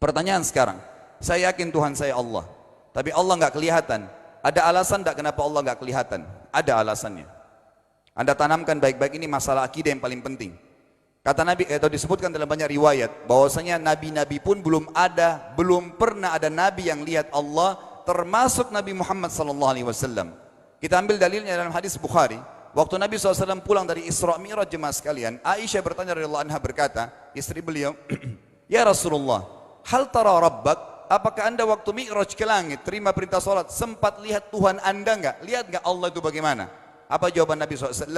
Pertanyaan sekarang, saya yakin Tuhan saya Allah, tapi Allah nggak kelihatan. Ada alasan tidak kenapa Allah nggak kelihatan? Ada alasannya. Anda tanamkan baik-baik, ini masalah akidah yang paling penting. Kata Nabi, atau disebutkan dalam banyak riwayat, bahwasanya nabi-nabi pun belum pernah ada nabi yang lihat Allah, termasuk Nabi Muhammad SAW. Kita ambil dalilnya dalam hadis Bukhari. Waktu Nabi SAW pulang dari Isra Mi'raj, jemaah sekalian, Aisyah bertanya radhiyallahu anha, berkata, istri beliau, ya Rasulullah, hal tara rabbak? Apakah anda waktu Mi'raj ke langit, terima perintah salat, sempat lihat Tuhan anda enggak? Lihat enggak Allah itu bagaimana? Apa jawaban Nabi SAW?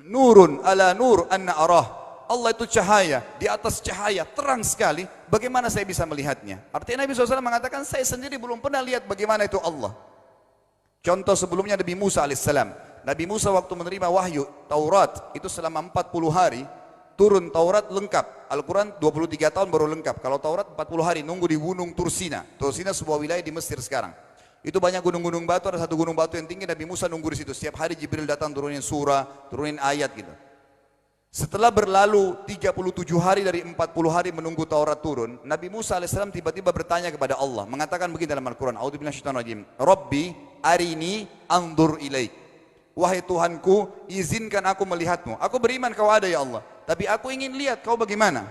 Nurun ala nur anna arah. Allah itu cahaya, di atas cahaya, terang sekali. Bagaimana saya bisa melihatnya? Artinya Nabi SAW mengatakan, saya sendiri belum pernah lihat bagaimana itu Allah. Contoh sebelumnya Nabi Musa alaihissalam. Nabi Musa waktu menerima wahyu Taurat, itu selama 40 hari, turun Taurat lengkap. Al-Quran 23 tahun baru lengkap. Kalau Taurat 40 hari, nunggu di gunung Tursina. Tursina sebuah wilayah di Mesir sekarang. Itu banyak gunung-gunung batu, ada satu gunung batu yang tinggi, Nabi Musa nunggu di situ. Setiap hari Jibril datang turunin surah, turunin ayat gitu. Setelah berlalu 37 hari dari 40 hari menunggu Taurat turun, Nabi Musa alaihissalam tiba-tiba bertanya kepada Allah, mengatakan begini dalam Al-Quran, A'udzubillahi minasyaitonir rajim, Rabbi arini anzur ilaik. Wahai Tuhanku, izinkan aku melihatmu. Aku beriman kau ada ya Allah, tapi aku ingin lihat kau bagaimana.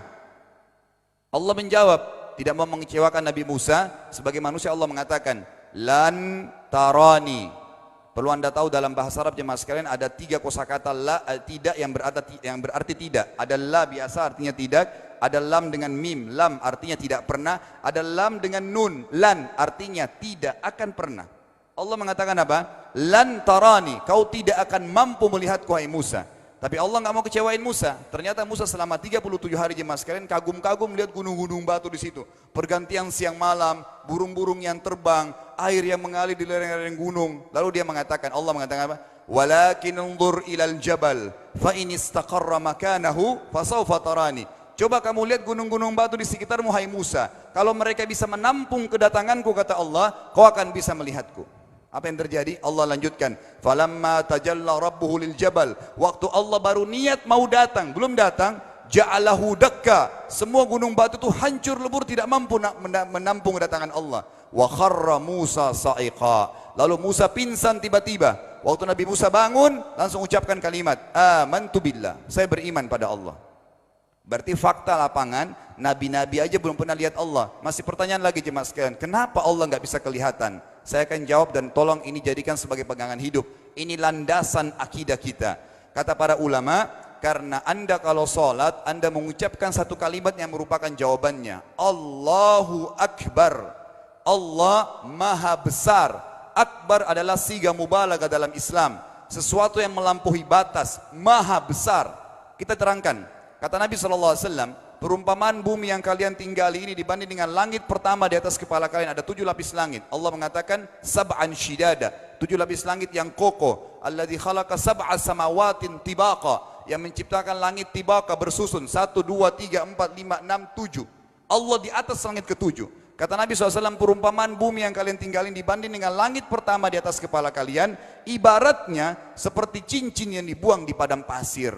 Allah menjawab, tidak mau mengecewakan Nabi Musa, sebagai manusia Allah mengatakan, lan tarani. Perlu anda tahu dalam bahasa Arab jemaah sekalian ada 3 kosakata la, tidak yang berarti tidak. Ada la biasa artinya tidak, ada lam dengan mim, lam artinya tidak pernah, ada lam dengan nun, lan artinya tidak akan pernah. Allah mengatakan apa? Lan tarani, kau tidak akan mampu melihatku hai Musa. Tapi Allah nggak mau kecewain Musa. Ternyata Musa selama 37 hari jemaah sekalian kagum-kagum melihat gunung-gunung batu di situ. Pergantian siang malam, burung-burung yang terbang, air yang mengalir di lereng-lereng gunung. Lalu dia mengatakan, Allah mengatakan apa? Walakin unzur ilal jabal, fa in istaqarra makanahu fasawfa tarani. Coba kamu lihat gunung-gunung batu di sekitarmu hai Musa. Kalau mereka bisa menampung kedatanganku, kata Allah, kau akan bisa melihatku. Apa yang terjadi? Allah lanjutkan, falamma tajalla rabbuhu lil jabal, waktu Allah baru niat mau datang, belum datang, ja'alahu dakka, semua gunung batu itu hancur lebur, tidak mampu menampung kedatangan Allah. Wa kharra Musa sa'iqa, lalu Musa pingsan tiba-tiba. Waktu Nabi Musa bangun, langsung ucapkan kalimat, amantu billah, saya beriman pada Allah. Berarti fakta lapangan, nabi-nabi aja belum pernah lihat Allah. Masih pertanyaan lagi jemaah sekalian, kenapa Allah nggak bisa kelihatan? Saya akan jawab dan tolong ini jadikan sebagai pegangan hidup. Ini landasan akidah kita. Kata para ulama, karena anda kalau sholat, anda mengucapkan satu kalimat yang merupakan jawabannya. Allahu Akbar. Allah Maha Besar. Akbar adalah siga mubalaghah dalam Islam. Sesuatu yang melampaui batas, Maha Besar. Kita terangkan. Kata Nabi SAW, perumpamaan bumi yang kalian tinggali ini dibanding dengan langit pertama di atas kepala kalian ada 7 lapis langit. Allah mengatakan sab'an shidada, 7 lapis langit yang kokoh. Alladzi khalaqa sab'a samawatin tibaqa, yang menciptakan langit tibaqa bersusun 1, 2, 3, 4, 5, 6, 7. Allah di atas langit ke-7. Kata Nabi SAW, perumpamaan bumi yang kalian tinggalin dibanding dengan langit pertama di atas kepala kalian, ibaratnya seperti cincin yang dibuang di padang pasir.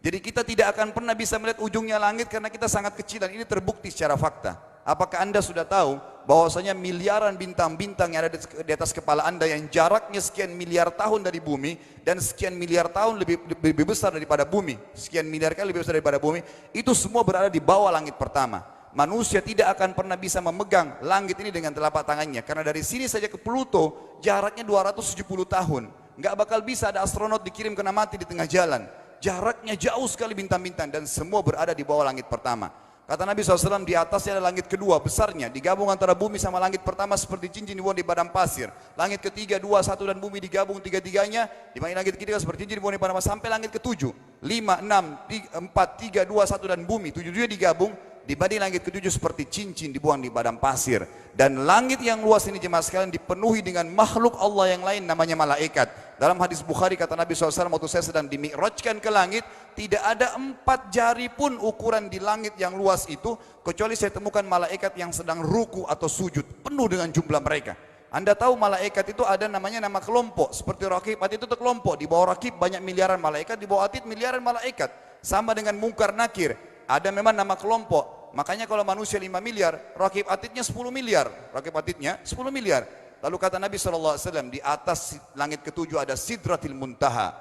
Jadi kita tidak akan pernah bisa melihat ujungnya langit karena kita sangat kecil, dan ini terbukti secara fakta. Apakah anda sudah tahu bahwasanya miliaran bintang-bintang yang ada di atas kepala anda yang jaraknya sekian miliar tahun dari bumi dan sekian miliar tahun lebih besar daripada bumi, sekian miliar kali lebih besar daripada bumi, itu semua berada di bawah langit pertama. Manusia tidak akan pernah bisa memegang langit ini dengan telapak tangannya, karena dari sini saja ke Pluto jaraknya 270 tahun. Nggak bakal bisa ada astronot dikirim kena mati di tengah jalan. Jaraknya jauh sekali bintang-bintang, dan semua berada di bawah langit pertama. Kata Nabi SAW, di atasnya ada langit kedua besarnya, digabung antara bumi sama langit pertama seperti cincin dibuang di padang pasir. Langit ketiga, 2, 1 dan bumi digabung tiga-tiganya, di mana langit ketiga seperti cincin dibuang di padang pasir, sampai langit ke-7, 5, 6, 4, 3, 2, 1 dan bumi, 7 digabung, dibanding langit ke-7 seperti cincin dibuang di padang pasir. Dan langit yang luas ini jemaah sekalian dipenuhi dengan makhluk Allah yang lain namanya malaikat. Dalam hadis Bukhari kata Nabi SAW, waktu saya sedang dimi'rajkan ke langit, tidak ada 4 jari pun ukuran di langit yang luas itu, kecuali saya temukan malaikat yang sedang ruku atau sujud, penuh dengan jumlah mereka. Anda tahu malaikat itu ada namanya nama kelompok, seperti Rakib, Atid itu kelompok. Di bawah Rakib banyak miliaran malaikat, di bawah Atid miliaran malaikat. Sama dengan Munkar Nakir, ada memang nama kelompok. Makanya kalau manusia 5 miliar, rakib atidnya 10 miliar. Rakib atidnya 10 miliar. Lalu kata Nabi SAW, di atas langit ketujuh ada Sidratil Muntaha.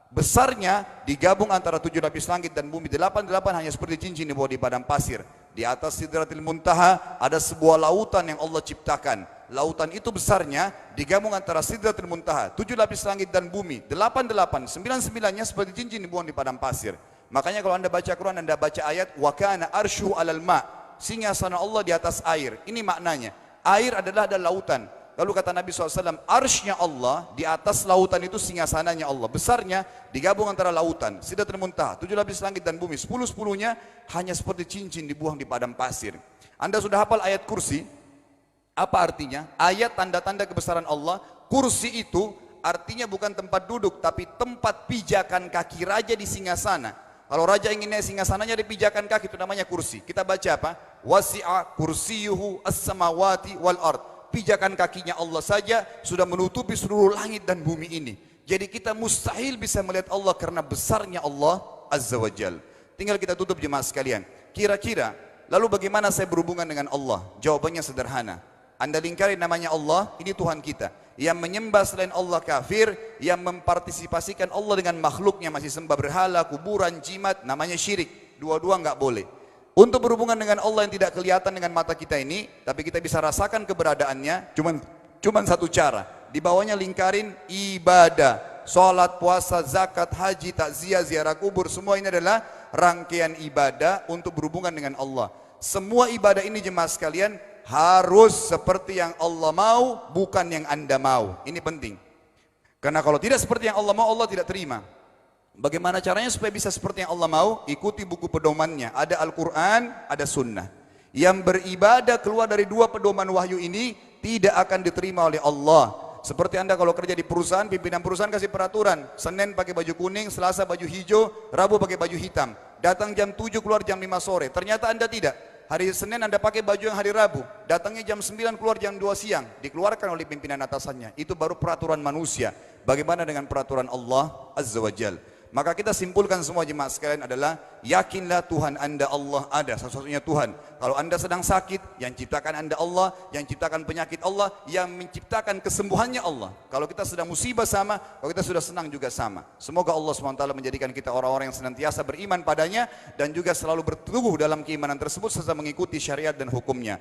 Besarnya digabung antara 7 lapis langit dan bumi. 8 hanya seperti cincin di bawah di padang pasir. Di atas Sidratil Muntaha ada sebuah lautan yang Allah ciptakan. Lautan itu besarnya digabung antara Sidratil Muntaha, 7 lapis langit dan bumi. 9-9-nya seperti cincin dibuang di padang pasir. Makanya kalau anda baca Quran, anda baca ayat wa kana arsyu alal ma, singgasana Allah di atas air. Ini maknanya, air adalah ada lautan. Lalu kata Nabi SAW, arsy-nya Allah di atas lautan itu singgasananya Allah. Besarnya digabung antara lautan, Sidratul Muntaha, 7 lapis langit dan bumi. 10-10-nya hanya seperti cincin dibuang di padang pasir. Anda sudah hafal ayat kursi? Apa artinya? Ayat tanda-tanda kebesaran Allah. Kursi itu artinya bukan tempat duduk, tapi tempat pijakan kaki raja di singgasana. Kalau raja ingin naik singgasananya dipijakan kaki, itu namanya kursi. Kita baca apa? Wasi'a kursiyuhu as-samawati wal ard. Pijakan kakinya Allah saja sudah menutupi seluruh langit dan bumi ini. Jadi kita mustahil bisa melihat Allah karena besarnya Allah Azza wa Jal. Tinggal kita tutup jemaah sekalian. Kira-kira, lalu bagaimana saya berhubungan dengan Allah? Jawabannya sederhana. Anda lingkari namanya Allah, ini Tuhan kita. Yang menyembah selain Allah kafir, yang mempartisipasikan Allah dengan makhluknya, masih sembah berhala, kuburan, jimat, namanya syirik. Dua-dua enggak boleh. Untuk berhubungan dengan Allah yang tidak kelihatan dengan mata kita ini, tapi kita bisa rasakan keberadaannya, cuman satu cara. Di bawahnya lingkarin ibadah. Salat, puasa, zakat, haji, takziah, ziarah kubur, semua ini adalah rangkaian ibadah untuk berhubungan dengan Allah. Semua ibadah ini jemaah sekalian harus seperti yang Allah mau, bukan yang Anda mau. Ini penting. Karena kalau tidak seperti yang Allah mau, Allah tidak terima. Bagaimana caranya supaya bisa seperti yang Allah mau? Ikuti buku pedomannya. Ada Al-Quran, ada Sunnah. Yang beribadah keluar dari 2 pedoman wahyu ini tidak akan diterima oleh Allah. Seperti Anda kalau kerja di perusahaan, pimpinan perusahaan kasih peraturan. Senin pakai baju kuning, Selasa baju hijau, Rabu pakai baju hitam. Datang jam 7, keluar jam 5 sore. Ternyata Anda tidak. Hari Senin Anda pakai baju yang hari Rabu, datangnya jam 9, keluar jam 2 siang, dikeluarkan oleh pimpinan atasannya. Itu baru peraturan manusia. Bagaimana dengan peraturan Allah Azza wa Jal? Maka kita simpulkan semua jemaah sekalian adalah, yakinlah Tuhan Anda Allah ada, satu-satunya Tuhan. Kalau Anda sedang sakit, yang ciptakan Anda Allah, yang ciptakan penyakit Allah, yang menciptakan kesembuhannya Allah. Kalau kita sedang musibah sama, kalau kita sudah senang juga sama. Semoga Allah SWT menjadikan kita orang-orang yang senantiasa beriman padanya, dan juga selalu berteguh dalam keimanan tersebut serta mengikuti syariat dan hukumnya.